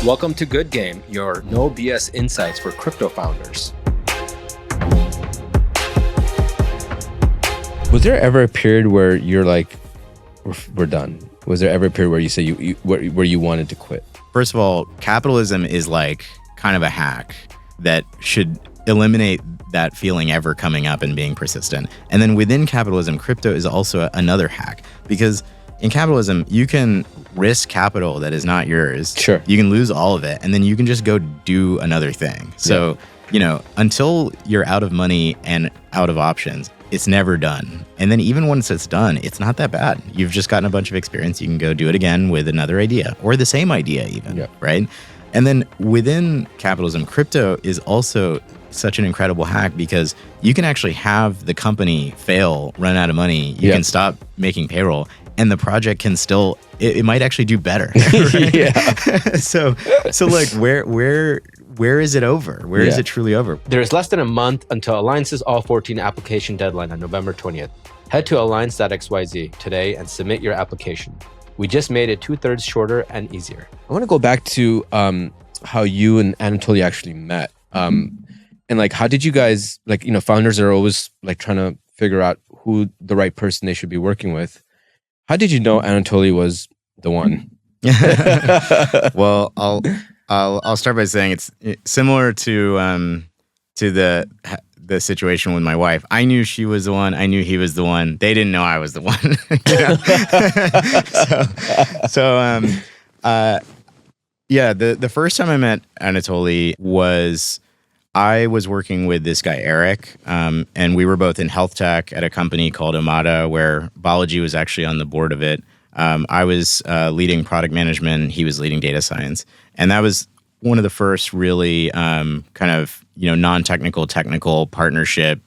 Welcome to Good Game, your no BS insights for crypto founders. Was there ever a period where you're like, we're done? Was there ever a period where you say where you wanted to quit? First of all, capitalism is like kind of a hack that should eliminate that feeling ever coming up and being persistent. And then within capitalism, crypto is also another hack, because in capitalism, you can risk capital that is not yours. Sure. You can lose all of it, and then you can just go do another thing. So, until you're out of money and out of options, it's never done. And then even once it's done, it's not that bad. You've just gotten a bunch of experience. You can go do it again with another idea, or the same idea even, right? And then within capitalism, crypto is also such an incredible hack, because you can actually have the company fail, run out of money. You can stop making payroll, and the project can still, it might actually do better. Right? So like where is it over? Where is it truly over? There is less than a month until Alliance's All 14 application deadline on November 20th. Head to alliance.xyz today and submit your application. We just made it 2/3 shorter and easier. I want to go back to how you and Anatoly actually met. And like, how did you guys, like, founders are always like trying to figure out who the right person they should be working with. How did you know Anatoly was the one? Well, I'll start by saying it's similar to the situation with my wife. I knew she was the one. I knew he was the one. They didn't know I was the one. The first time I met Anatoly was, I was working with this guy, Eric, and we were both in health tech at a company called Omada, where Balaji was actually on the board of it. I was leading product management. He was leading data science. And that was one of the first really kind of, non-technical, technical partnership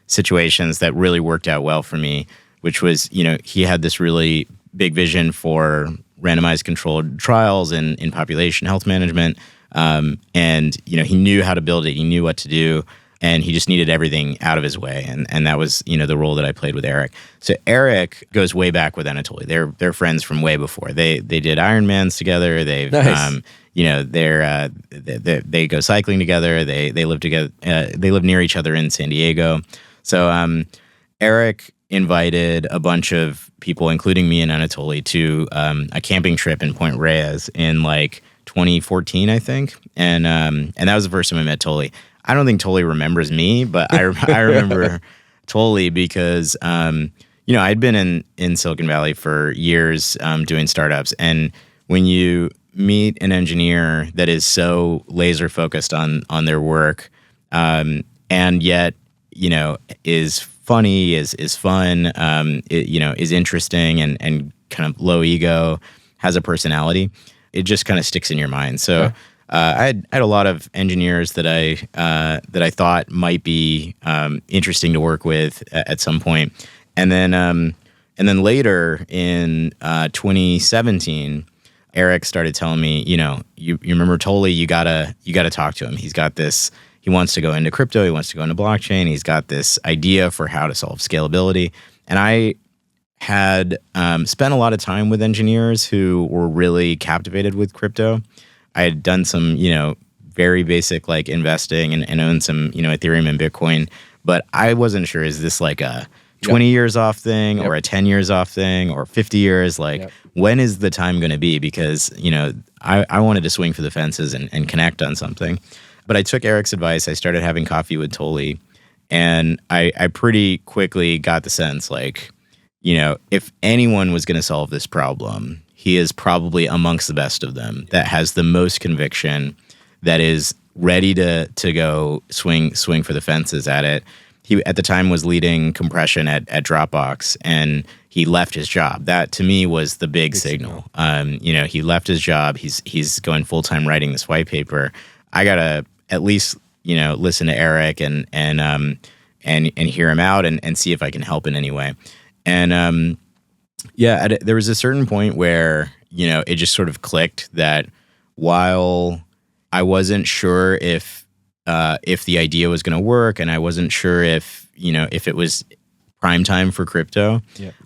situations that really worked out well for me, which was, he had this really big vision for randomized controlled trials in population health management. And he knew how to build it. He knew what to do. And he just needed everything out of his way. And that was, the role that I played with Eric. So Eric goes way back with Anatoly. They're friends from way before. They did Ironmans together. They've, nice. They go cycling together. They live together. They live near each other in San Diego. So Eric invited a bunch of people, including me and Anatoly, to a camping trip in Point Reyes in like 2014, I think. And that was the first time I met Toly. I don't think Toly remembers me, but I remember Toly because, I'd been in Silicon Valley for years doing startups. And when you meet an engineer that is so laser focused on their work, and yet, is funny, is fun, is interesting and kind of low ego, has a personality, it just kind of sticks in your mind. So I had a lot of engineers that I thought might be interesting to work with at some point. And then later in 2017, Eric started telling me, you remember Toly, you gotta talk to him. He's got this, he wants to go into crypto, he wants to go into blockchain, he's got this idea for how to solve scalability. And I had spent a lot of time with engineers who were really captivated with crypto. I had done some, very basic like investing and owned some, Ethereum and Bitcoin, but I wasn't sure, is this like a 20 years off thing or a 10 years off thing or 50 years? Like, when is the time going to be? Because, I wanted to swing for the fences and connect on something. But I took Eric's advice. I started having coffee with Toly, and I pretty quickly got the sense like, if anyone was going to solve this problem, he is probably amongst the best of them, that has the most conviction, that is ready to go swing for the fences at it. He, at the time, was leading compression at Dropbox, and he left his job. That, to me, was the big signal. He left his job. He's going full-time writing this white paper. I got to at least, listen to Eric and hear him out and see if I can help in any way. And there was a certain point where, it just sort of clicked that while I wasn't sure if the idea was going to work, and I wasn't sure if it was prime time for crypto,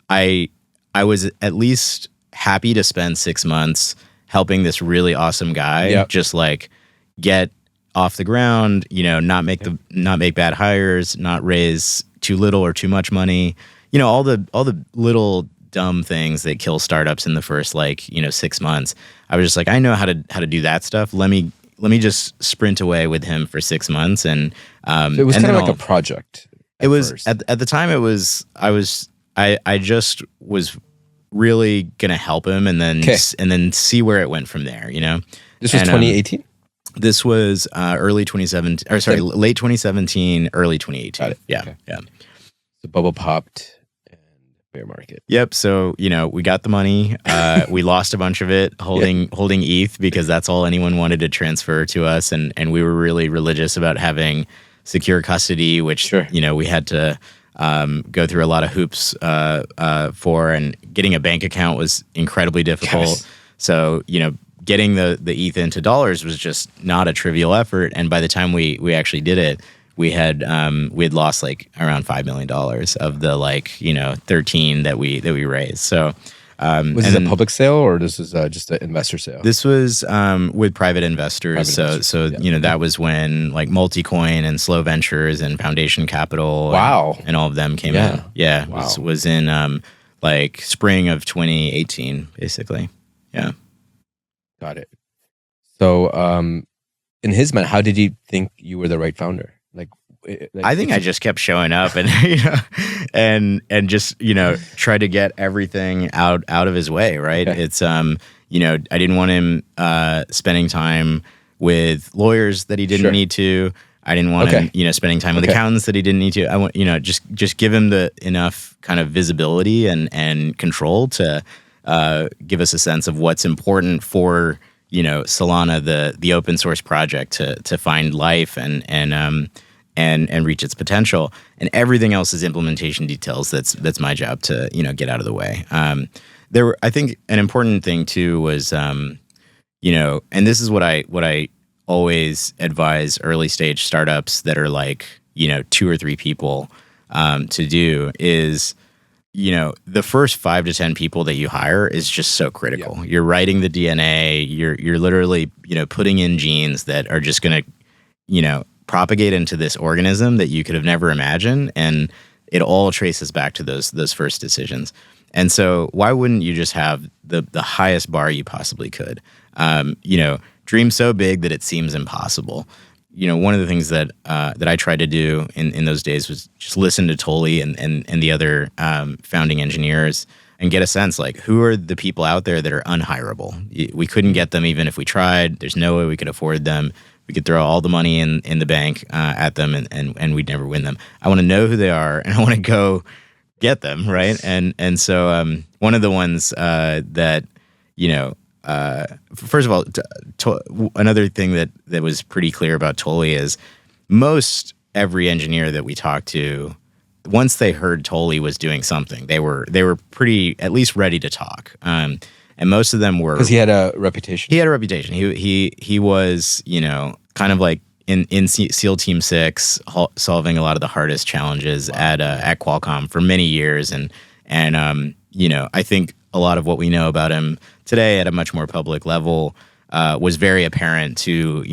I was at least happy to spend 6 months helping this really awesome guy just like get off the ground, not make bad hires, not raise too little or too much money, all the little dumb things that kill startups in the first 6 months. I was just like, I know how to do that stuff. Let me just sprint away with him for 6 months. And so it was kind of like a project. It was at the time. It was I just was really gonna help him and then see where it went from there. This was 2018. This was early 2017, or sorry, late 2017, early 2018. Got it. Yeah, Okay. yeah. The bubble popped and bear market. Yep. So we got the money. We lost a bunch of it holding ETH because that's all anyone wanted to transfer to us, and we were really religious about having secure custody, which we had to go through a lot of hoops for, and getting a bank account was incredibly difficult. Yes. So getting the ETH into dollars was just not a trivial effort. And by the time we actually did it, we had lost like around $5 million of the 13 that we raised. So was this a public sale or this is just an investor sale? This was with private investors. That was when like Multicoin and Slow Ventures and Foundation Capital and all of them came in. Yeah. Wow. Was in like spring of 2018, basically. Yeah. Got it. So, in his mind, how did he think you were the right founder? I think I just kept showing up and and just try to get everything out of his way. Right. Okay. It's I didn't want him spending time with lawyers that he didn't need to. I didn't want him spending time with accountants that he didn't need to. I want just give him the enough kind of visibility and control to give us a sense of what's important for Solana, the open source project, to find life and reach its potential, and everything else is implementation details. That's my job to get out of the way. I think an important thing too was and this is what I always advise early stage startups that are like 2 or 3 people to do is the first 5 to 10 people that you hire is just so critical. Yeah. You're writing the DNA. You're literally putting in genes that are just going to propagate into this organism that you could have never imagined, and it all traces back to those first decisions. And so why wouldn't you just have the highest bar you possibly could? Dream so big that it seems impossible. One of the things that I tried to do in those days was just listen to Toly and the other founding engineers and get a sense like who are the people out there that are unhirable. We couldn't get them even if we tried. There's no way we could afford them. We could throw all the money in the bank at them and we'd never win them. I want to know who they are and I want to go get them, right? And so one of the ones that first of all, another thing that was pretty clear about Toly is most every engineer that we talked to, once they heard Toly was doing something, they were pretty at least ready to talk. And most of them were because he had a reputation. He had a reputation. He was kind of like in SEAL Team 6, solving a lot of the hardest challenges at Qualcomm for many years, and I think a lot of what we know about him today at a much more public level was very apparent to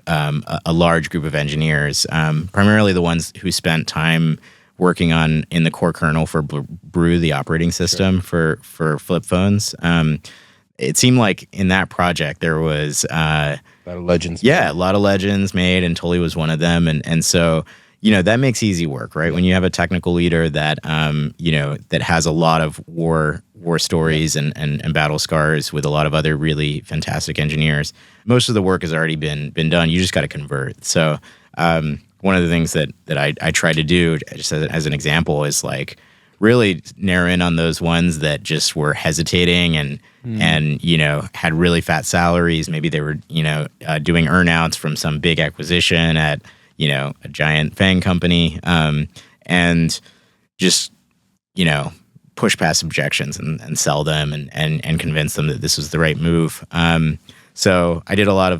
a large group of engineers, primarily the ones who spent time working in the core kernel for Brew, the operating system for flip phones. It seemed like in that project there was a lot of legends. Yeah, a lot of legends made, and Toly was one of them. And so that makes easy work, right? When you have a technical leader that that has a lot of war stories and battle scars with a lot of other really fantastic engineers. Most of the work has already been done. You just got to convert. So one of the things that I try to do, just as an example, is like really narrow in on those ones that just were hesitating and had really fat salaries. Maybe they were doing earnouts from some big acquisition at a giant FANG company, and just push past objections and sell them and convince them that this was the right move. So I did a lot of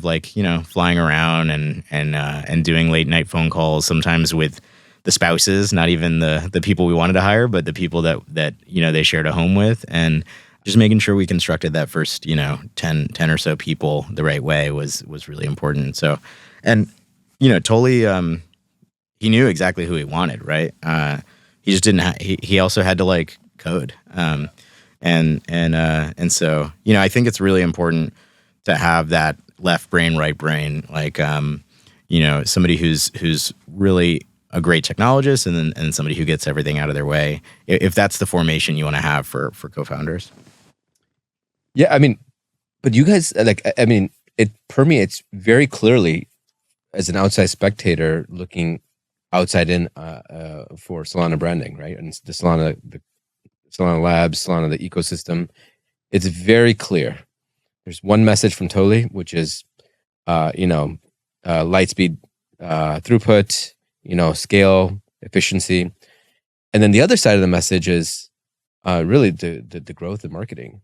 flying around and doing late night phone calls, sometimes with the spouses, not even the people we wanted to hire, but the people that they shared a home with. And just making sure we constructed that first, 10 or so people the right way was really important. So, and, Toly, he knew exactly who he wanted, right? He just didn't, he also had to like code. And so, I think it's really important to have that left brain, right brain, like, somebody who's really a great technologist and somebody who gets everything out of their way, if that's the formation you want to have for co-founders. Yeah, I mean, but you guys, it permeates very clearly as an outside spectator looking outside in for Solana branding, right? And the Solana Labs, Solana, the ecosystem. It's very clear. There's one message from Toly, which is, light speed, throughput, scale, efficiency. And then the other side of the message is really the growth in marketing.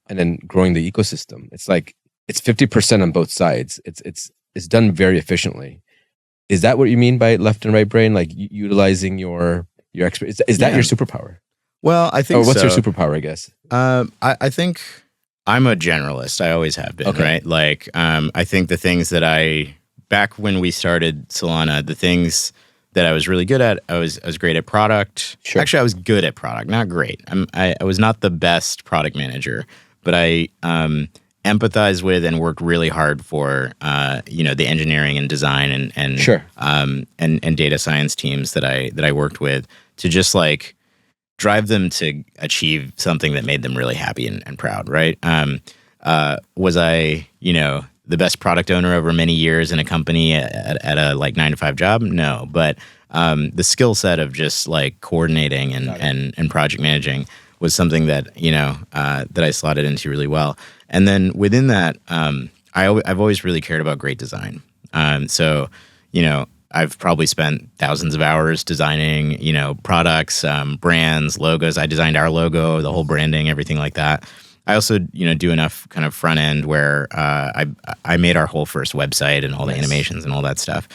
And then growing the ecosystem. It's like it's 50% on both sides. It's done very efficiently. Is that what you mean by left and right brain? Like utilizing your expert? Is that your superpower? Well, I think. Or what's your superpower? I guess. I think I'm a generalist. I always have been. Okay. Right. Like I think the things that back when we started Solana, the things that I was really good at, I was great at product. Sure. Actually, I was good at product, not great. I was not the best product manager. But I empathized with and worked really hard for the engineering and design and sure. and data science teams that I worked with to just like drive them to achieve something that made them really happy and proud, right? Was I the best product owner over many years in a company at a like 9-to-5 job? No, but the skill set of just like coordinating and project managing was something that that I slotted into really well. And then within that, I've always really cared about great design. So I've probably spent thousands of hours designing products, brands, logos. I designed our logo, the whole branding, everything like that. I also do enough kind of front end where I made our whole first website and all the animations and all that stuff.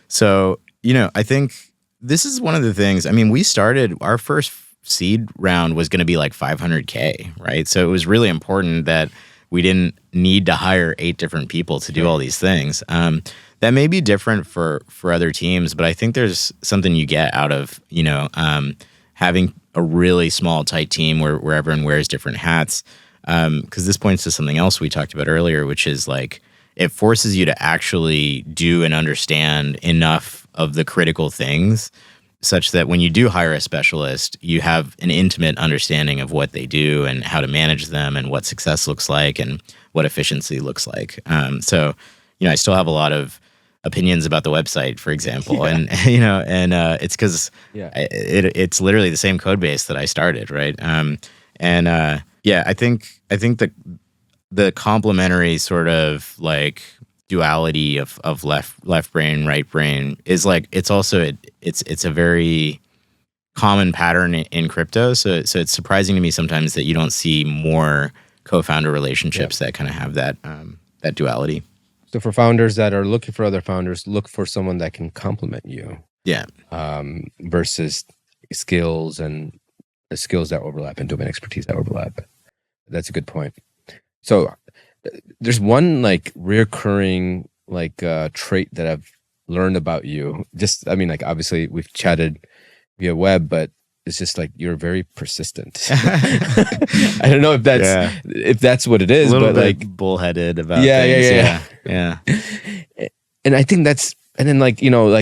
So I think this is one of the things. I mean, we started our first seed round was going to be like $500K, right? So it was really important that we didn't need to hire 8 different people to do all these things. That may be different for other teams, but I think there's something you get out of having a really small, tight team where everyone wears different hats. Because this points to something else we talked about earlier, which is like it forces you to actually do and understand enough of the critical things such that when you do hire a specialist, you have an intimate understanding of what they do and how to manage them and what success looks like and what efficiency looks like. So, I still have a lot of opinions about the website, for example, and it's because it's literally the same code base that I started, right? I think the complementary sort of like duality of left brain, right brain is like it's a very common pattern in crypto. So it's surprising to me sometimes that you don't see more co-founder relationships that kind of have that duality. So for founders that are looking for other founders, look for someone that can complement you. Yeah. Versus skills and skills that overlap and domain expertise that overlap. That's a good point. So there's one like reoccurring like trait that I've learned about you. Obviously we've chatted via web, but it's just like you're very persistent. I don't know if that's what it is, a little but bit like bullheaded about things. Yeah. And I think that's, and then like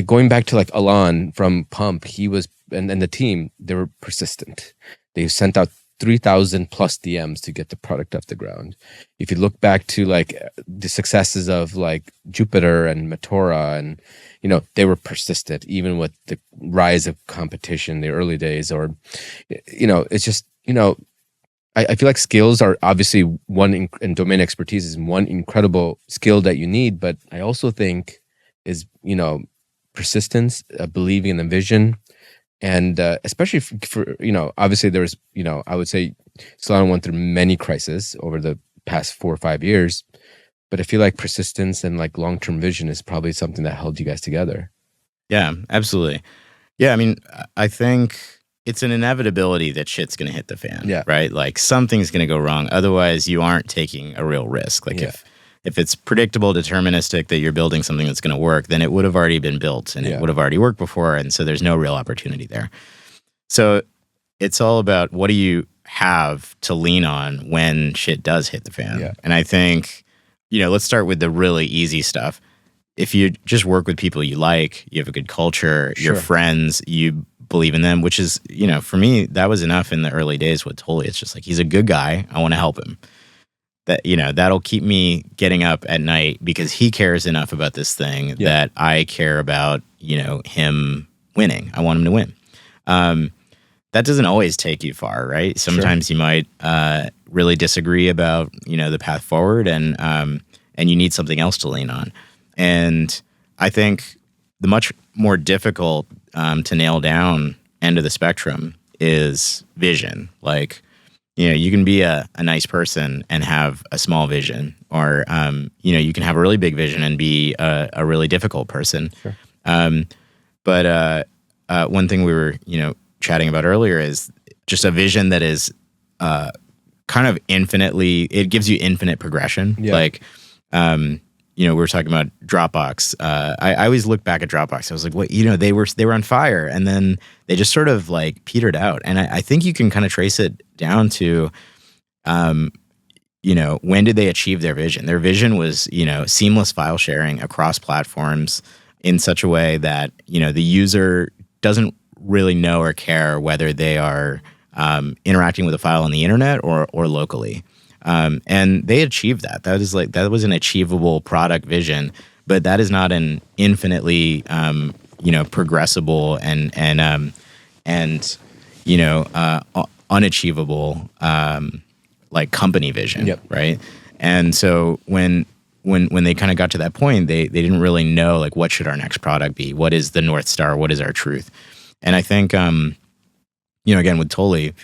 going back to like Alan from Pump, he was and the team, they were persistent. They sent out 3,000 plus DMs to get the product off the ground. If you look back to like the successes of like Jupiter and Matora, and they were persistent even with the rise of competition in the early days. Or it's just I feel like skills are obviously one, and domain expertise is one incredible skill that you need. But I also think is persistence, believing in the vision. And especially for obviously there's, I would say Solana went through many crises over the past 4 or 5 years, but I feel like persistence and like long-term vision is probably something that held you guys together. Yeah, absolutely. Yeah, I mean, I think it's an inevitability that shit's going to hit the fan, Yeah. right? Like something's going to go wrong. Otherwise, you aren't taking a real risk. Like if it's predictable, deterministic that you're building something that's going to work, then it would have already been built and it would have already worked before. And so there's no real opportunity there. So it's all about what do you have to lean on when shit does hit the fan. Yeah. And I think, let's start with the really easy stuff. If you just work with people you like, you have a good culture, you're friends, you believe in them, which is, for me, that was enough in the early days with Toly. It's just like, he's a good guy. I want to help him. That, that'll keep me getting up at night because he cares enough about this thing that I care about, him winning. I want him to win. That doesn't always take you far, right? Sometimes you might really disagree about, the path forward and you need something else to lean on. And I think the much more difficult to nail down end of the spectrum is vision. Like, you can be a nice person and have a small vision, or, you can have a really big vision and be a really difficult person. Sure. But one thing we were, chatting about earlier is just a vision that is kind of infinitely, it gives you infinite progression. Yeah. Like, we were talking about Dropbox. I always look back at Dropbox. I was like, what? They were on fire, and then they just sort of like petered out. And I think you can kind of trace it down to, when did they achieve their vision? Their vision was, seamless file sharing across platforms in such a way that, the user doesn't really know or care whether they are interacting with a file on the internet or locally. And they achieved that. That was an achievable product vision, but that is not an infinitely, progressible and unachievable, like company vision. Right. And so when they kind of got to that point, they didn't really know, like, what should our next product be? What is the North Star? What is our truth? And I think, again, with Toly,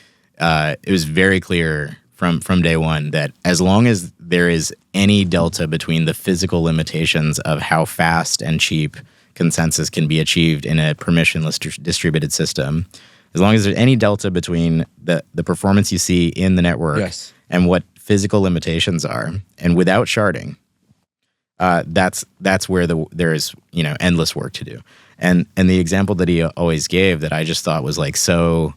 it was very clear from day one that as long as there is any delta between the physical limitations of how fast and cheap consensus can be achieved in a permissionless distributed system, as long as there's any delta between the performance you see in the network and what physical limitations are, and without sharding, that's where there is endless work to do. And the example that he always gave that I just thought was like so.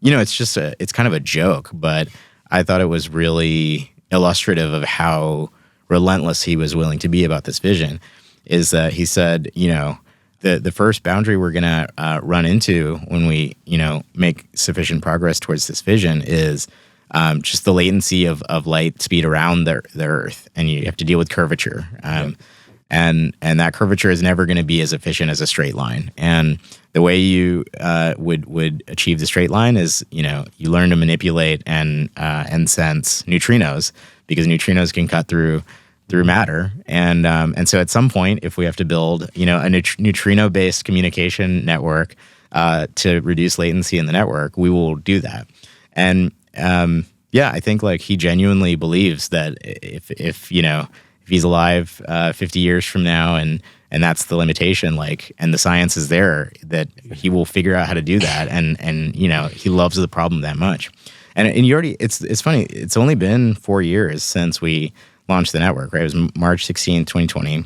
It's kind of a joke, but I thought it was really illustrative of how relentless he was willing to be about this vision. Is that he said, the first boundary we're going to run into when we, make sufficient progress towards this vision is just the latency of light speed around the Earth, and you have to deal with curvature. And that curvature is never going to be as efficient as a straight line. And the way you would achieve the straight line is, you learn to manipulate and sense neutrinos, because neutrinos can cut through matter. And so at some point, if we have to build, a neutrino-based communication network to reduce latency in the network, we will do that. And I think like he genuinely believes that if he's alive 50 years from now and that's the limitation, like, and the science is there, that he will figure out how to do that. And he loves the problem that much. And you already, it's funny, it's only been 4 years since we launched the network, right? It was March 16th, 2020.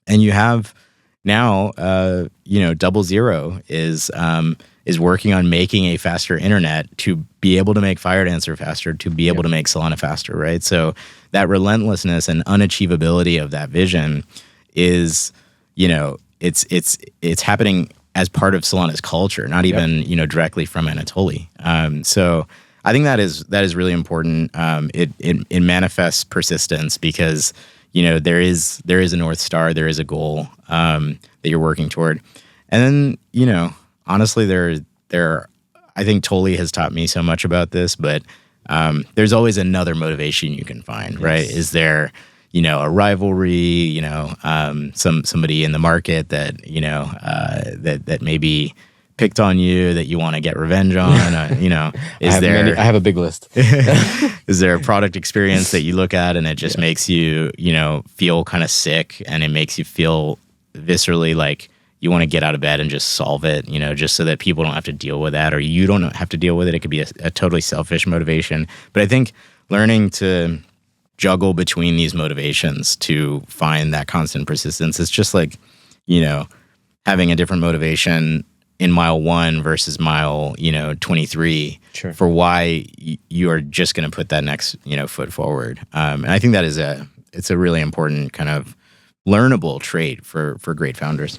And you have now, 00 is working on making a faster internet to be able to make FireDancer faster, to be able to make Solana faster, right? So that relentlessness and unachievability of that vision is, it's happening as part of Solana's culture, not even, directly from Anatoly. So I think that is really important. It manifests persistence because, there is a North Star, there is a goal that you're working toward. And then, honestly, I think Toly has taught me so much about this, but there's always another motivation you can find, right? Is there, a rivalry, somebody in the market that, that maybe picked on you that you want to get revenge on? I have a big list. Is there a product experience that you look at and it just makes you, feel kind of sick, and it makes you feel viscerally like you want to get out of bed and just solve it, just so that people don't have to deal with that, or you don't have to deal with it. It could be a totally selfish motivation. But I think learning to juggle between these motivations to find that constant persistence is just like, having a different motivation in mile 1 versus mile, 23 Sure. for why you are just going to put that next, foot forward. And I think that is it's a really important kind of learnable trait for great founders.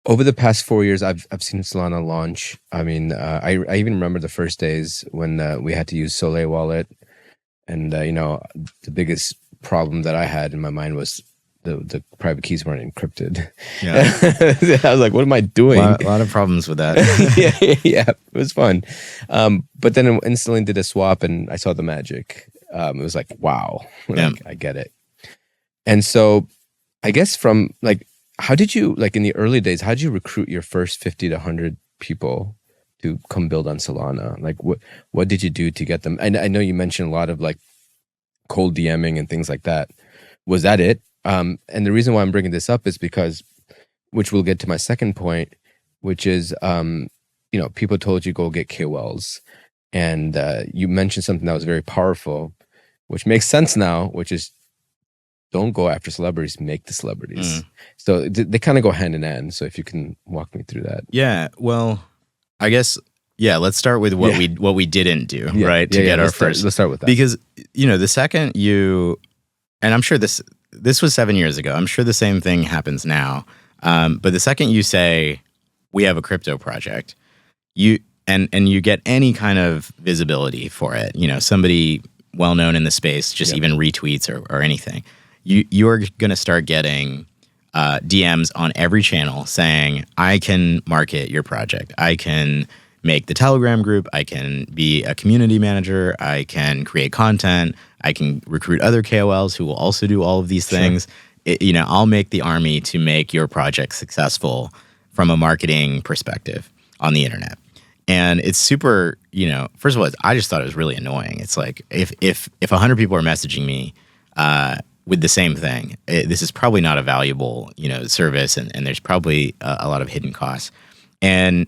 Over the past 4 years, I've seen Solana launch. I mean, I even remember the first days when we had to use Soleil wallet, and the biggest problem that I had in my mind was the private keys weren't encrypted. Yeah. I was like, what am I doing? A lot of problems with that. yeah, it was fun. But then I instantly did a swap, and I saw the magic. It was like, wow, I get it. And so, I guess from like, how did you, like in the early days, how did you recruit your first 50 to 100 people to come build on Solana? Like, what did you do to get them? And I know you mentioned a lot of like cold DMing and things like that. Was that it? And the reason why I'm bringing this up is because, which we'll get to my second point, which is, people told you go get KOLs, and you mentioned something that was very powerful, which makes sense now, which is don't go after celebrities, make the celebrities. So they kind of go hand in hand. So if you can walk me through that. Yeah, well, I guess, let's start with what we didn't do, right? To get our first. Let's start with that. Because, the second and I'm sure this was 7 years ago. I'm sure the same thing happens now. But the second you say, we have a crypto project, you get any kind of visibility for it, somebody well-known in the space, just even retweets or anything, you're going to start getting DMs on every channel saying, I can market your project. I can make the Telegram group. I can be a community manager. I can create content. I can recruit other KOLs who will also do all of these things. Sure. I'll make the army to make your project successful from a marketing perspective on the internet. And it's super, first of all, I just thought it was really annoying. It's like, if 100 people are messaging me with the same thing, this is probably not a valuable, service, and there's probably a lot of hidden costs. And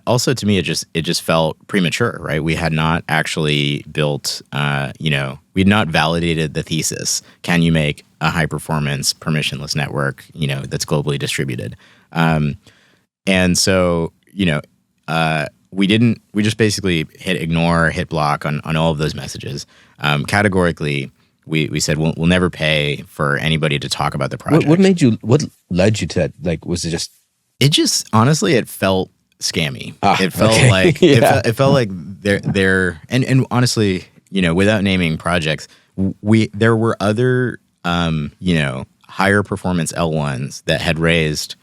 also, to me, it just felt premature, right? We had not actually built, we had not validated the thesis. Can you make a high performance permissionless network, that's globally distributed? And so, we just basically hit ignore, hit block on all of those messages. Categorically, we said we'll never pay for anybody to talk about the project. What led you to that? Like, was it just? It just, honestly, it felt scammy. It felt like it felt like they're and honestly, without naming projects, there were other higher performance L1s that had raised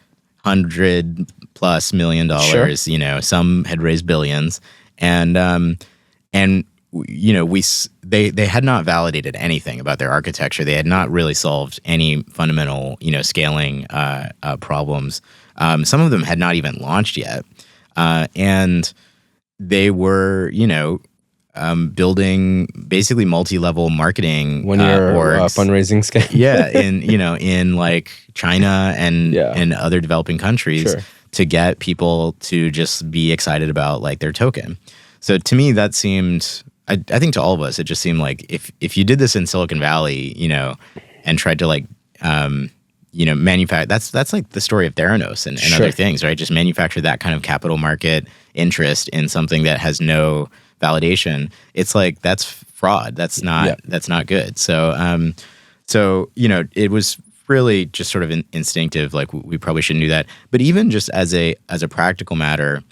$100+ million. Sure. Some had raised billions, and they had not validated anything about their architecture. They had not really solved any fundamental scaling problems. Some of them had not even launched yet. And they were, building basically multi-level marketing fundraising scam. in like China and other developing countries, sure, to get people to just be excited about like their token. So to me, that seemed, I think to all of us, it just seemed like if you did this in Silicon Valley, and tried to like, manufacture, that's like the story of Theranos and sure, other things, right? Just manufacture that kind of capital market interest in something that has no validation. It's like, that's fraud. That's not good. So, it was really just sort of instinctive. Like we probably shouldn't do that. But even just as a practical matter,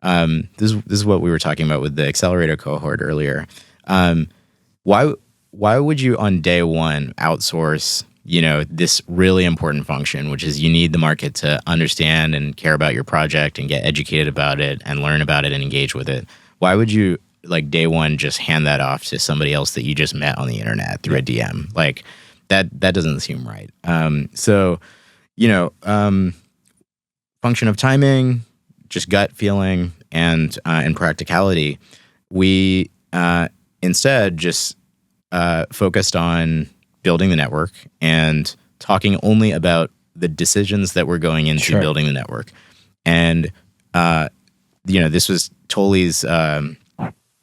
this is what we were talking about with the accelerator cohort earlier. Why would you on day one outsource, this really important function, which is you need the market to understand and care about your project and get educated about it and learn about it and engage with it? Why would you, like, day one just hand that off to somebody else that you just met on the internet through a DM? Like, that doesn't seem right. Function of timing, just gut feeling, and practicality. We instead just focused on building the network and talking only about the decisions that were going into Sure. building the network. And this was Toly's.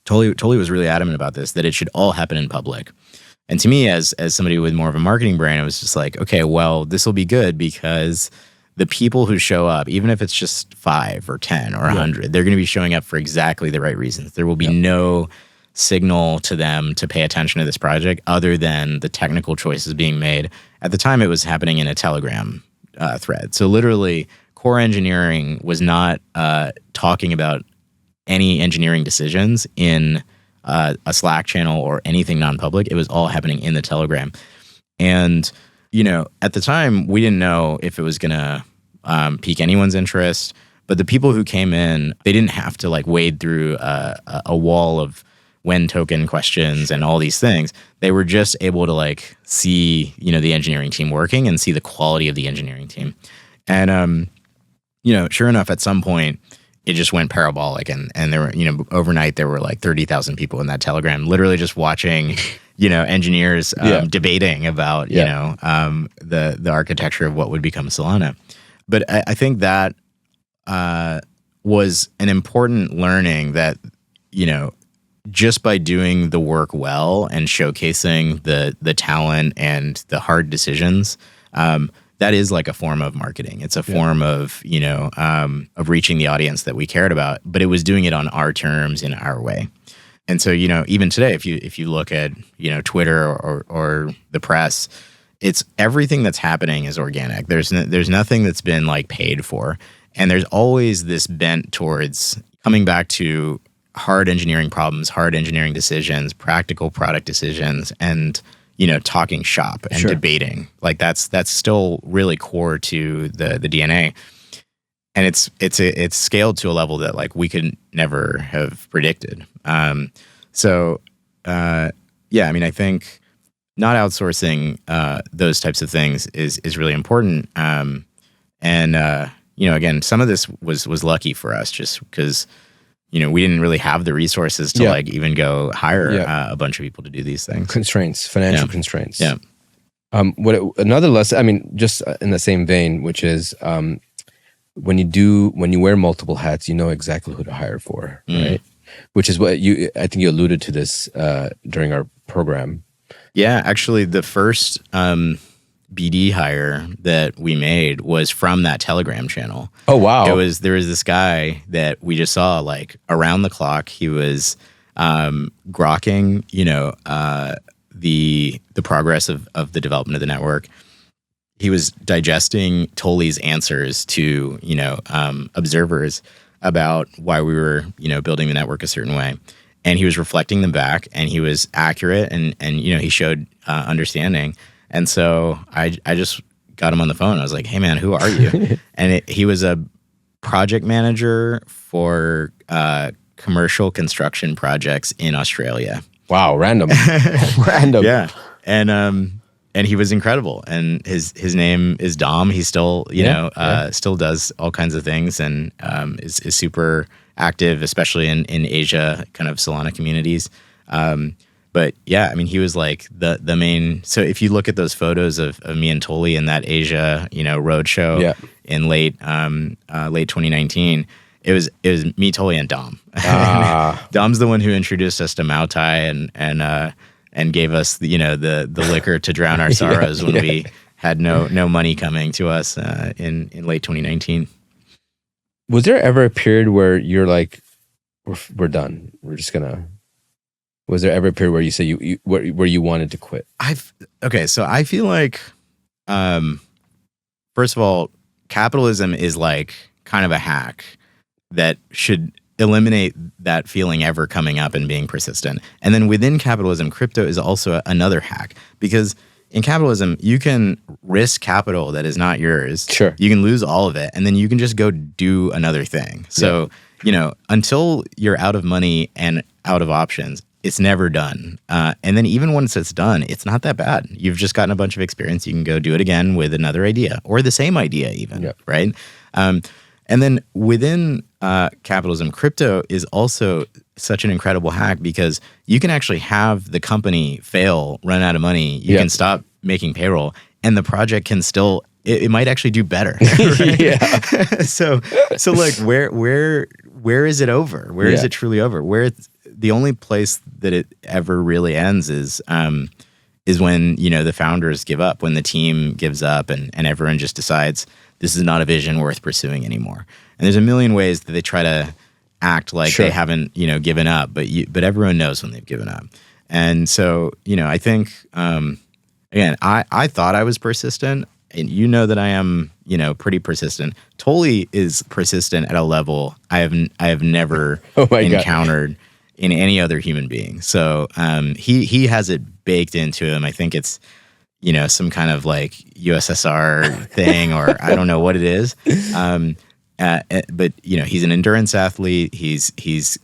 Toly was really adamant about this, that it should all happen in public. And to me, as somebody with more of a marketing brain, it was just like, okay, well, this will be good because the people who show up, even if it's just 5 or 10 or 100, they're going to be showing up for exactly the right reasons. There will be no signal to them to pay attention to this project other than the technical choices being made. At the time, it was happening in a Telegram thread. So literally, core engineering was not talking about any engineering decisions in a Slack channel or anything non-public. It was all happening in the Telegram. And, at the time, we didn't know if it was going to pique anyone's interest. But the people who came in, they didn't have to wade through a wall of when token questions and all these things. They were just able to see, the engineering team working and see the quality of the engineering team. And, sure enough, at some point, it just went parabolic, and there were, overnight there were 30,000 people in that Telegram, literally just watching, engineers debating about, the architecture of what would become Solana. But I think that was an important learning that, just by doing the work well and showcasing the talent and the hard decisions, that is a form of marketing. It's a form of, of reaching the audience that we cared about, but it was doing it on our terms in our way. And so, even today, if you look at, Twitter or the press, it's everything that's happening is organic. There's nothing that's been paid for. And there's always this bent towards coming back to hard engineering problems, hard engineering decisions, practical product decisions, and talking shop and debating. That's still really core to the DNA. And it's scaled to a level that we could never have predicted. I think not outsourcing those types of things is really important. Again, some of this was lucky for us just because we didn't really have the resources to even go hire a bunch of people to do these things. Constraints, financial constraints. Yeah. Another lesson, just in the same vein, which is when you wear multiple hats, you know exactly who to hire for, right? Which is what I think you alluded to this during our program. Yeah, actually, the first BD hire that we made was from that Telegram channel. Oh, wow. There was this guy that we just saw around the clock. He was grokking, the progress of the development of the network. He was digesting Toly's answers to, observers about why we were, building the network a certain way. And he was reflecting them back, and he was accurate, and he showed understanding. And so I just got him on the phone. I was like, "Hey, man, who are you?" And he was a project manager for commercial construction projects in Australia. Wow, random. Random. Yeah. And he was incredible. And his name is Dom. He still, still does all kinds of things, and is super active, especially in Asia, kind of Solana communities. But yeah, he was the main. So if you look at those photos of me and Toly in that Asia, roadshow in late 2019, it was me, Toly, and Dom. Dom's the one who introduced us to Mautai and gave us the liquor to drown our sorrows when we had no money coming to us in late 2019. Was there ever a period where you're like, we're done, we're just gonna? Was there ever a period where you say where you wanted to quit? So I feel like, first of all, capitalism is kind of a hack that should eliminate that feeling ever coming up and being persistent. And then within capitalism, crypto is also another hack, because in capitalism, you can risk capital that is not yours. Sure. You can lose all of it, and then you can just go do another thing. So, until you're out of money and out of options, it's never done. And then even once it's done, it's not that bad. You've just gotten a bunch of experience. You can go do it again with another idea, or the same idea even, right? And then within capitalism, crypto is also such an incredible hack, because you can actually have the company fail, run out of money. You can stop making payroll, and the project can still it might actually do better. Yeah. So like where is it over? Where is it truly over? Where the only place that it ever really ends is when, the founders give up, when the team gives up and everyone just decides this is not a vision worth pursuing anymore. And there's a million ways that they try to act like they haven't, given up, but everyone knows when they've given up. And so, I think, again, I thought I was persistent, and that I am, pretty persistent. Toly is persistent at a level I have never encountered in any other human being. So he has it baked into him. I think it's, some kind of like USSR thing, or I don't know what it is. But he's an endurance athlete. He's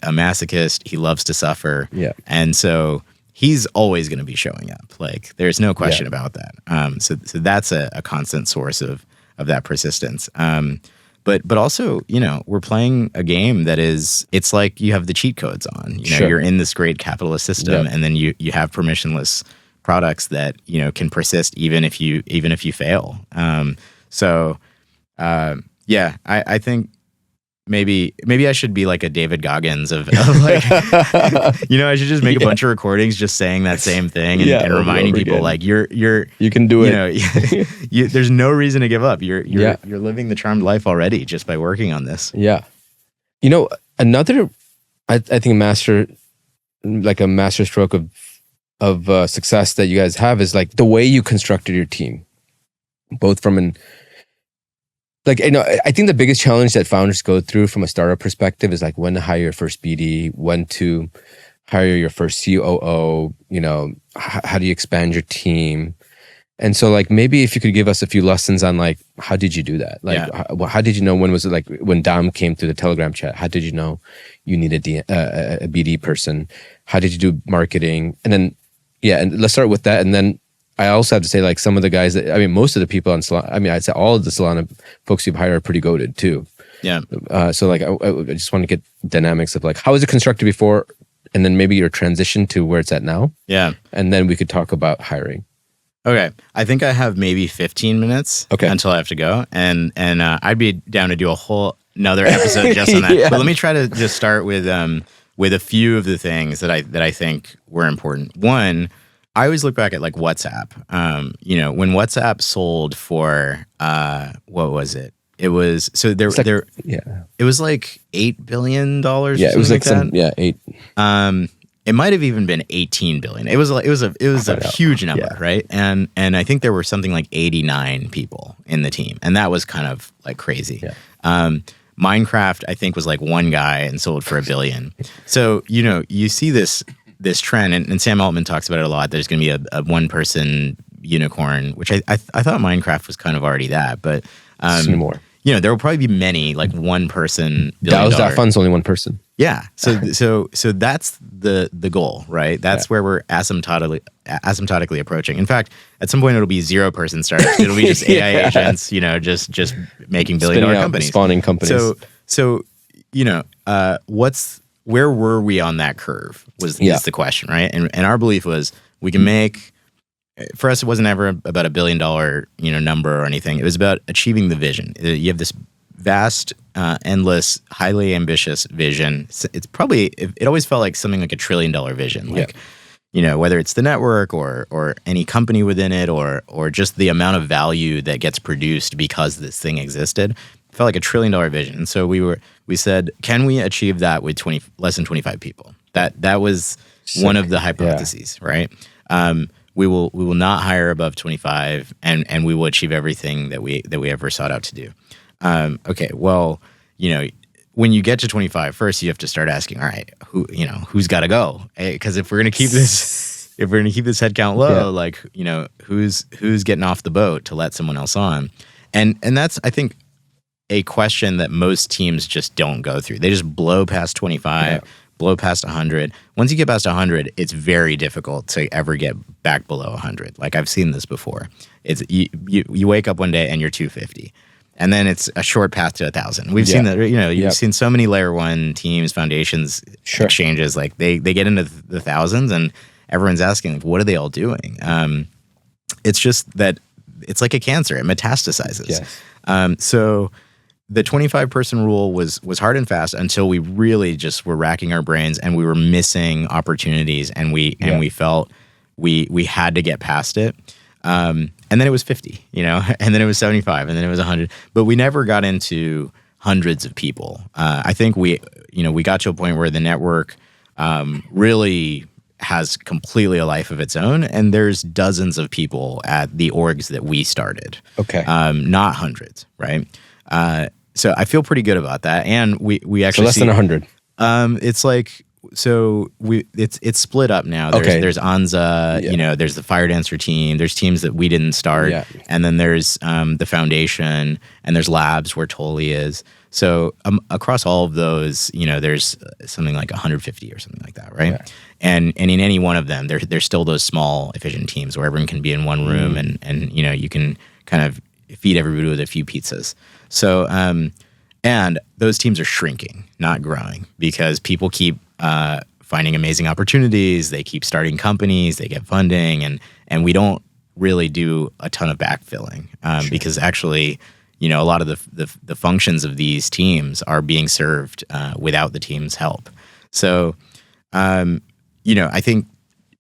a masochist. He loves to suffer. Yeah. And so he's always going to be showing up. Like, there's no question about that. So that's a constant source of that persistence. But also, we're playing a game that it's like you have the cheat codes on. You're in this great capitalist system, and then you have permissionless products that, can persist even if you fail. I think maybe I should be like a David Goggins of like, I should just make a bunch of recordings just saying that same thing and reminding people again. Like you can do it. There's no reason to give up. You're living the charmed life already just by working on this. Yeah. Another, I think a master stroke of success that you guys have is like the way you constructed your team, both from I think the biggest challenge that founders go through from a startup perspective is like when to hire your first BD, when to hire your first COO, how do you expand your team? And so like, maybe if you could give us a few lessons on like, how did you do that? Like, how did you know, when was it like when Dom came through the Telegram chat, how did you know you needed a BD person? How did you do marketing? And then, and let's start with that. And then I also have to say, like, some of the guys most of the people on Solana, I'd say all of the Solana folks you've hired are pretty goated too. Yeah. So like, I just want to get dynamics of like, how was it constructed before? And then maybe your transition to where it's at now. Yeah. And then we could talk about hiring. Okay. I think I have maybe 15 minutes until I have to go. And I'd be down to do a whole another episode just on that. But let me try to just start with a few of the things that I think were important. One, I always look back at like WhatsApp. When WhatsApp sold for what was it? It was it was like $8 billion. Yeah, it was like $8. It might have even been 18 billion. It was a huge number, right? And I think there were something like 89 people in the team, and that was kind of like crazy. Yeah. Minecraft, I think, was like one guy and sold for $1 billion. So you see this trend, and Sam Altman talks about it a lot. There's going to be a one-person unicorn, which I thought Minecraft was kind of already that, but more. There will probably be many like one-person DAO's fund's only one person. Yeah, so that's the goal, right? That's where we're asymptotically approaching. In fact, at some point it'll be 0-person startups. It'll be just AI agents, just making billion-dollar companies, spawning companies. So where were we on that curve is the question, right? And our belief was we can make, for us, it wasn't ever about $1 billion, number or anything. It was about achieving the vision. You have this vast, endless, highly ambitious vision. It's probably, it always felt like something like $1 trillion vision. Like, whether it's the network or any company within it or just the amount of value that gets produced because this thing existed. It felt like $1 trillion vision. And so we said, can we achieve that with less than 25 people? That was one of the hypotheses, right? We will not hire above 25, and we will achieve everything that we ever sought out to do. Okay, well, when you get to 25, first you have to start asking, all right, who's got to go? Because if we're gonna keep this headcount low, like who's getting off the boat to let someone else on, and that's, I think, a question that most teams just don't go through. They just blow past 25. Blow past 100. Once you get past 100, it's very difficult to ever get back below 100. Like, I've seen this before. It's you wake up one day and you're 250, and then it's a short path to 1,000. We've seen that. You've seen so many layer one teams, foundations, exchanges. Like they get into the thousands, and everyone's asking, like, what are they all doing? It's just that it's like a cancer. It metastasizes. Yes. So the 25-person rule was hard and fast until we really just were racking our brains and we were missing opportunities, and we felt we had to get past it. And then it was 50, and then it was 75, and then it was 100. But we never got into hundreds of people. I think we got to a point where the network really has completely a life of its own, and there's dozens of people at the orgs that we started. Okay. Not hundreds, right? So I feel pretty good about that, and we actually less than 100. It's like it's split up now. There's Anza, there's the Fire Dancer team. There's teams that we didn't start, and then there's the foundation, and there's labs where Toly is. So across all of those, there's something like 150 or something like that, right? Yeah. And in any one of them, there's still those small efficient teams where everyone can be in one room, and you can kind of feed everybody with a few pizzas. So and those teams are shrinking, not growing, because people keep finding amazing opportunities. They keep starting companies. They get funding, and we don't really do a ton of backfilling because actually, a lot of the functions of these teams are being served without the team's help. So, I think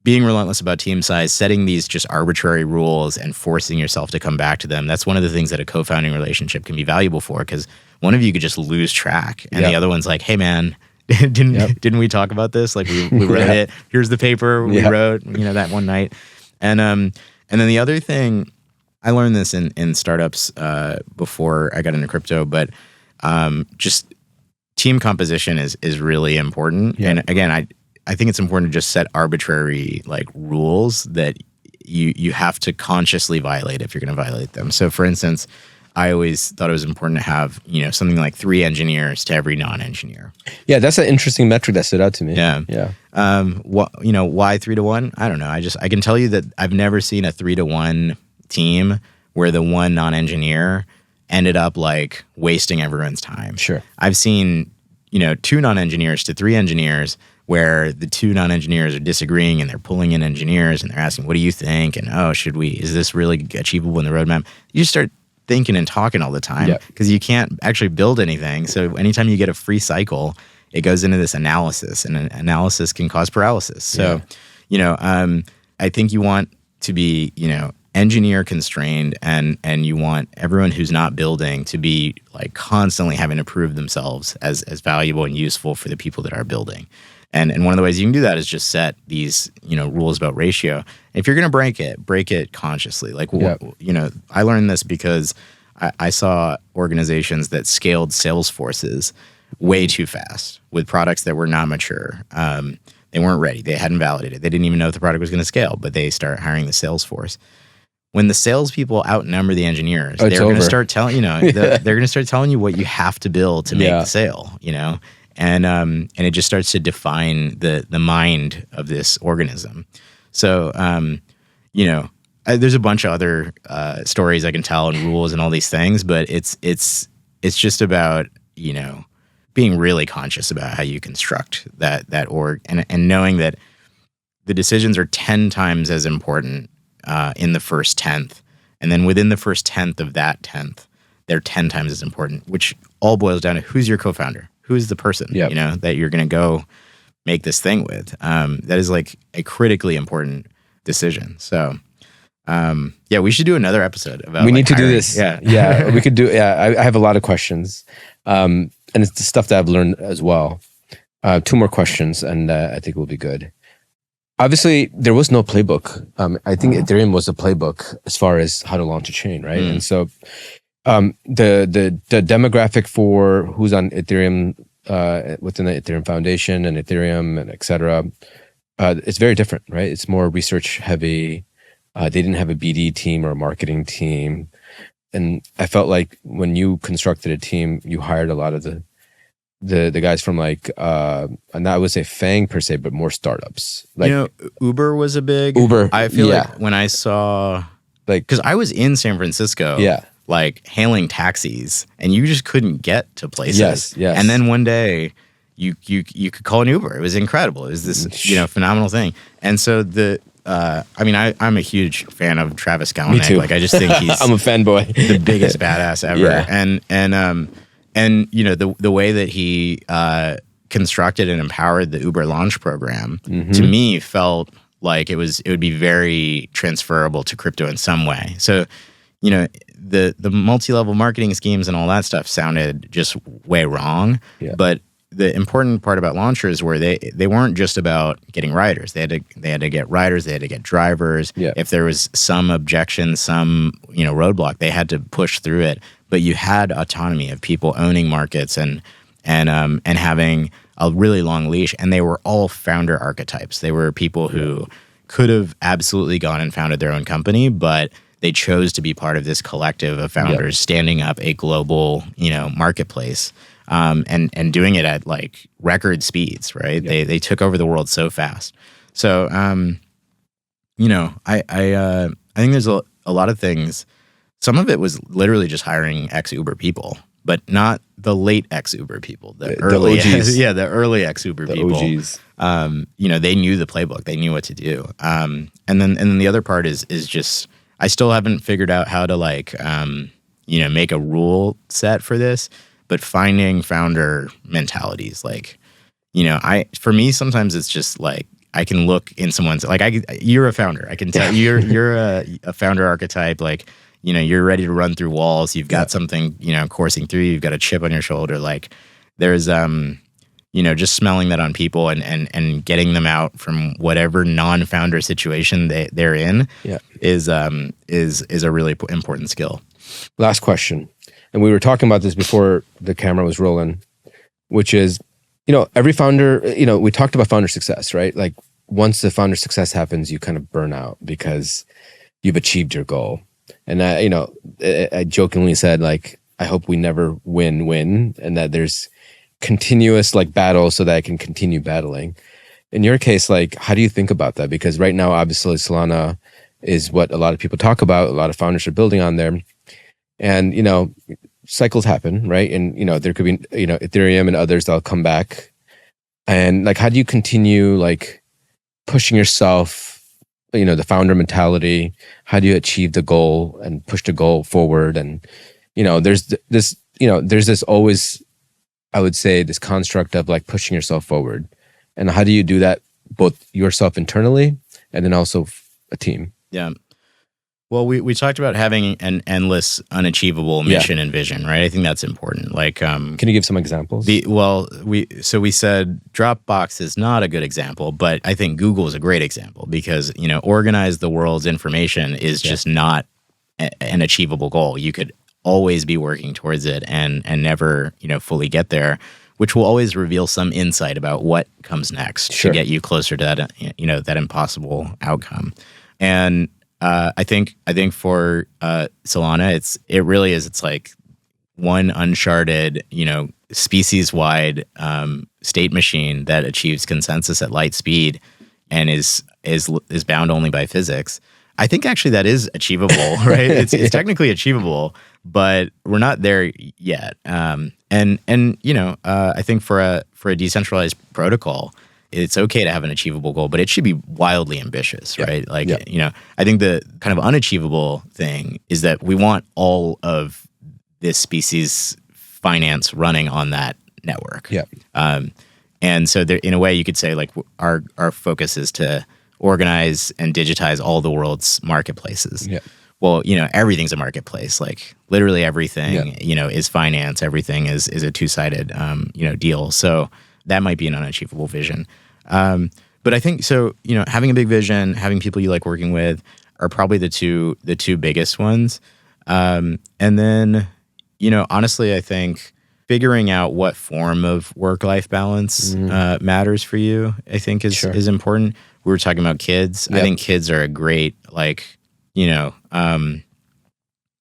being relentless about team size, setting these just arbitrary rules and forcing yourself to come back to them, that's one of the things that a co-founding relationship can be valuable for, because one of you could just lose track and the other one's like, hey man, didn't we talk about this? Like we wrote it. Here's the paper we wrote, that one night. And then the other thing, I learned this in startups before I got into crypto, but just team composition is really important. Yeah. And again, I think it's important to just set arbitrary rules that you have to consciously violate if you're going to violate them. So for instance, I always thought it was important to have, something like 3 engineers to every non-engineer. Yeah, that's an interesting metric that stood out to me. Yeah. Why 3 to 1? I don't know. I can tell you that I've never seen a 3 to 1 team where the one non-engineer ended up wasting everyone's time. Sure. I've seen, 2 non-engineers to 3 engineers where the 2 non-engineers are disagreeing and they're pulling in engineers and they're asking, what do you think? And, is this really achievable in the roadmap? You just start thinking and talking all the time because you can't actually build anything. So anytime you get a free cycle, it goes into this analysis, and an analysis can cause paralysis. So, I think you want to be, engineer constrained, and you want everyone who's not building to be constantly having to prove themselves as valuable and useful for the people that are building. And one of the ways you can do that is just set these, rules about ratio. If you're going to break it consciously. I learned this because I saw organizations that scaled sales forces way too fast with products that were not mature. They weren't ready. They hadn't validated. They didn't even know if the product was going to scale, but they start hiring the sales force. When the salespeople outnumber the engineers, they're going to start telling they're going to start telling you what you have to build to make the sale. And it just starts to define the mind of this organism. So, there's a bunch of other stories I can tell and rules and all these things, but it's just about being really conscious about how you construct that org, and knowing that the decisions are 10 times as important in the first 10th, and then within the first 10th of that 10th, they're 10 times as important, which all boils down to who's your co-founder. Who's the person, that you're going to go make this thing with? That is a critically important decision. So, we should do another episode about. We need to do this. Yeah, we could do. Yeah, I have a lot of questions, and it's the stuff that I've learned as well. 2 more questions, and I think we'll be good. Obviously, there was no playbook. I think Ethereum was a playbook as far as how to launch a chain, right? And so. The demographic for who's on Ethereum within the Ethereum Foundation and Ethereum and et cetera, it's very different, right? It's more research heavy. They didn't have a BD team or a marketing team. And I felt like when you constructed a team, you hired a lot of the guys from and I would say FANG per se, but more startups. Uber was a big Uber. I feel like when I saw because I was in San Francisco. Yeah. Hailing taxis, and you just couldn't get to places. Yes. And then one day, you could call an Uber. It was incredible. It was this phenomenal thing. And so I mean, I'm a huge fan of Travis Kalanick. Me too. Like, I just think he's I'm a fanboy. the biggest badass ever. Yeah. And you know, the way that he constructed and empowered the Uber launch program, to me felt like it would be very transferable to crypto in some way. So, you know, the multi-level marketing schemes and all that stuff sounded just way wrong. Yeah. But the important part about launchers were they weren't just about getting riders. They had to get riders. They had to get drivers. Yeah. If there was some objection, some roadblock, they had to push through it. But you had autonomy of people owning markets and having a really long leash. And they were all founder archetypes. They were people who could have absolutely gone and founded their own company, but they chose to be part of this collective of founders standing up a global, marketplace, and doing it at like record speeds, right? Yep. They took over the world so fast. So, I think there's a lot of things. Some of it was literally just hiring ex-Uber people, but not the late ex-Uber people, the early OGs. Yeah, the early ex-Uber people. OGs. They knew the playbook. They knew what to do. And then the other part is just, I still haven't figured out how to make a rule set for this, but finding founder mentalities, for me, sometimes it's just like, I can look in someone's, you're a founder. I can tell you're a founder archetype. Like, you're ready to run through walls. You've got something, coursing through you. You've got a chip on your shoulder. Like there's, just smelling that on people and getting them out from whatever non-founder situation they're in is a really important skill. Last question. And we were talking about this before the camera was rolling, which is, every founder, we talked about founder success, right? Like once the founder success happens, you kind of burn out because you've achieved your goal. And I jokingly said, like, I hope we never win, and that there's continuous battle so that I can continue battling. In your case, how do you think about that? Because right now, obviously, Solana is what a lot of people talk about. A lot of founders are building on there. And, cycles happen, right? And, there could be, Ethereum and others that'll come back. And how do you continue pushing yourself, the founder mentality? How do you achieve the goal and push the goal forward? And, there's this always, I would say, this construct of pushing yourself forward. And how do you do that both yourself internally and then also a team? Yeah. Well, we talked about having an endless, unachievable mission and vision, right? I think that's important. Can you give some examples? We said Dropbox is not a good example, but I think Google is a great example because, organize the world's information is just not an achievable goal. You could always be working towards it and never, fully get there, which will always reveal some insight about what comes next to get you closer to that, that impossible outcome. And I think for Solana, it really is. It's like one uncharted, species-wide state machine that achieves consensus at light speed and is bound only by physics. I think actually that is achievable, right? It's technically achievable, but we're not there yet. I think for a decentralized protocol, it's okay to have an achievable goal, but it should be wildly ambitious, right? I think the kind of unachievable thing is that we want all of this species finance running on that network. Yeah. And so there, in a way, you could say our focus is to organize and digitize all the world's marketplaces. Yeah. Well, everything's a marketplace. Literally everything, is finance. Everything is a two-sided, deal. So that might be an unachievable vision. But I think so, having a big vision, having people you like working with are probably the two biggest ones. And then, honestly, I think figuring out what form of work-life balance matters for you, I think is important. We were talking about kids. Yep. I think kids are a great,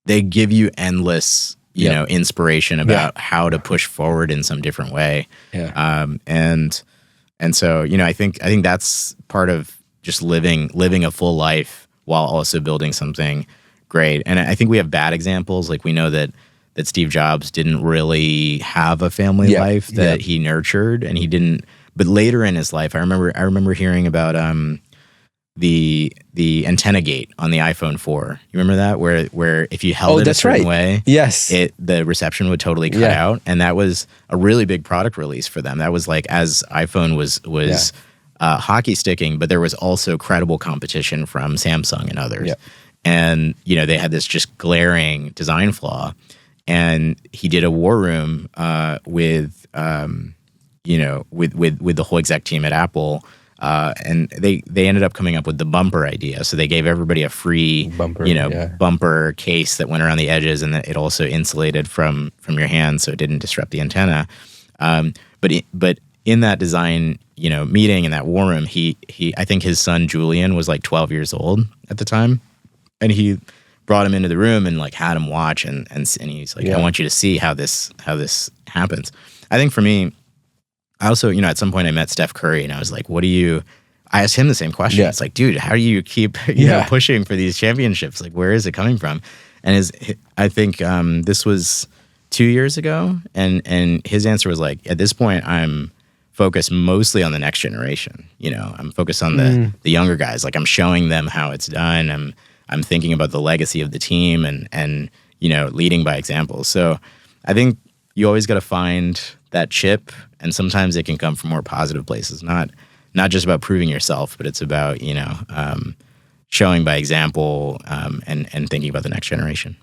they give you endless, inspiration about how to push forward in some different way. Yeah. And so, I think that's part of just living a full life while also building something great. And I think we have bad examples. We know that Steve Jobs didn't really have a family life that he nurtured, and he didn't. But later in his life, I remember hearing about the antenna gate on the iPhone 4. You remember that? Where if you held it a certain way, yes, the reception would totally cut out. And that was a really big product release for them. That was like as iPhone was hockey sticking, but there was also credible competition from Samsung and others. Yeah. And, they had this just glaring design flaw. And he did a war room with the whole exec team at Apple. And they ended up coming up with the bumper idea. So they gave everybody a free bumper case that went around the edges, and that it also insulated from your hand, so it didn't disrupt the antenna. But in that design, meeting in that war room, he I think his son Julian was like 12 years old at the time, and he brought him into the room and like had him watch, and he's like, I want you to see how this happens. I think for me, I also, at some point I met Steph Curry, and I was like, I asked him the same question. Yeah. It's like, dude, how do you keep pushing for these championships? Like, where is it coming from? And I think this was 2 years ago, and his answer was like, at this point, I'm focused mostly on the next generation. I'm focused on the younger guys. Like, I'm showing them how it's done. I'm thinking about the legacy of the team and leading by example. So I think you always got to find that chip, and sometimes it can come from more positive places. Not just about proving yourself, but it's about showing by example and thinking about the next generation.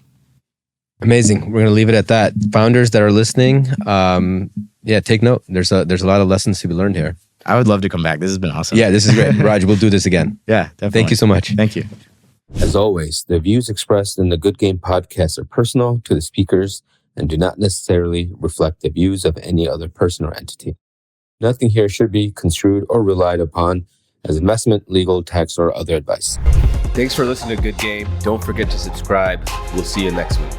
Amazing. We're going to leave it at that. Founders that are listening, take note. There's a lot of lessons to be learned here. I would love to come back. This has been awesome. Yeah, this is great. Raj, we'll do this again. Yeah, definitely. Thank you so much. Thank you. As always, the views expressed in the Good Game podcast are personal to the speakers and do not necessarily reflect the views of any other person or entity. Nothing here should be construed or relied upon as investment, legal, tax, or other advice. Thanks for listening to Good Game. Don't forget to subscribe. We'll see you next week.